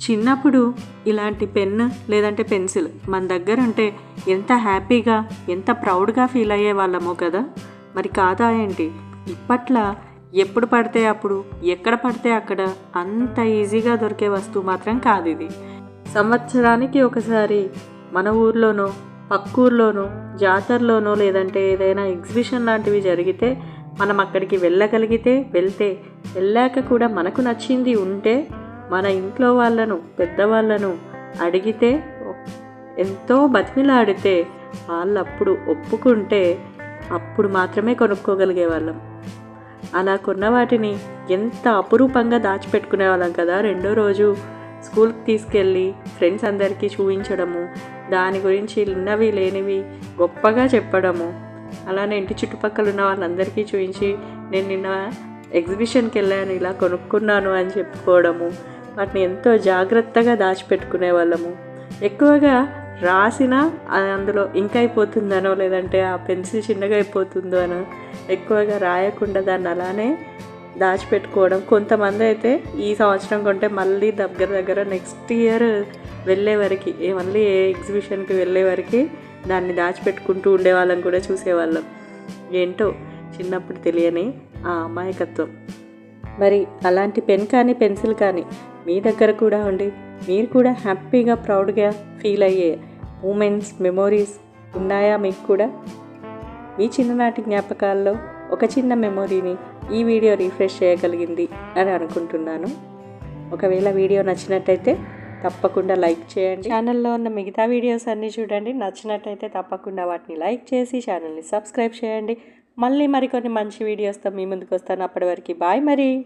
చిన్నప్పుడు ఇలాంటి పెన్ లేదంటే పెన్సిల్ మన దగ్గర ఉంటే ఎంత హ్యాపీగా ఎంత ప్రౌడ్గా ఫీల్ అయ్యే వాళ్ళమో కదా. మరి కాదా ఏంటి? ఇప్పట్లో ఎప్పుడు పడితే అప్పుడు ఎక్కడ పడితే అక్కడ అంత ఈజీగా దొరికే వస్తువు మాత్రం కాదు ఇది. సంవత్సరానికి ఒకసారి మన ఊర్లోనో పక్కూర్లోనో జాతరలోనో లేదంటే ఏదైనా ఎగ్జిబిషన్ లాంటివి జరిగితే మనం అక్కడికి వెళ్ళగలిగితే వెళ్ళాక కూడా మనకు నచ్చింది ఉంటే మన ఇంట్లో వాళ్ళను పెద్దవాళ్ళను అడిగితే ఎంతో బతిమిలాడితే వాళ్ళప్పుడు ఒప్పుకుంటే అప్పుడు మాత్రమే కొనుక్కోగలిగే వాళ్ళం. అలా కొన్న వాటిని ఎంత అపురూపంగా దాచిపెట్టుకునే వాళ్ళం కదా. రెండో రోజు స్కూల్కి తీసుకెళ్ళి ఫ్రెండ్స్ అందరికీ చూపించడము, దాని గురించి ఉన్నవి లేనివి గొప్పగా చెప్పడము, అలానే ఇంటి చుట్టుపక్కల ఉన్న వాళ్ళందరికీ చూపించి నేను నిన్న ఎగ్జిబిషన్కి వెళ్ళాను ఇలా కొనుక్కున్నాను అని చెప్పుకోవడము, వాటిని ఎంతో జాగ్రత్తగా దాచిపెట్టుకునే వాళ్ళము. ఎక్కువగా రాసినా అందులో ఇంక్ అయిపోతుందనో లేదంటే ఆ పెన్సిల్ చిన్నగా అయిపోతుందో అనో ఎక్కువగా రాయకుండా దాన్ని అలానే దాచిపెట్టుకోవడం. కొంతమంది అయితే ఈ సంవత్సరం కొంటే మళ్ళీ దగ్గర నెక్స్ట్ ఇయర్ వెళ్ళే వరకు మళ్ళీ ఏ ఎగ్జిబిషన్కి వెళ్ళే వరకు దాన్ని దాచిపెట్టుకుంటూ ఉండేవాళ్ళం కూడా చూసేవాళ్ళం. ఏంటో చిన్నప్పుడు తెలియని ఆ అమాయకత్వం. మరి అలాంటి పెన్ కానీ పెన్సిల్ కానీ మీ దగ్గర కూడా ఉండి మీరు కూడా హ్యాపీగా ప్రౌడ్గా ఫీల్ అయ్యే మూమెంట్స్ మెమోరీస్ ఉన్నాయా మీకు కూడా? మీ చిన్ననాటి జ్ఞాపకాల్లో ఒక చిన్న మెమొరీని ఈ వీడియో రిఫ్రెష్ చేయగలిగింది అని అనుకుంటున్నాను. ఒకవేళ వీడియో నచ్చినట్టయితే తప్పకుండా లైక్ చేయండి. ఛానల్లో ఉన్న మిగతా వీడియోస్ అన్నీ చూడండి. నచ్చినట్టయితే తప్పకుండా వాటిని లైక్ చేసి ఛానల్ని సబ్స్క్రైబ్ చేయండి. మళ్ళీ మరికొన్ని మంచి వీడియోస్తో మీ ముందుకు వస్తాను. అప్పటి వరకు బాయ్ మరి.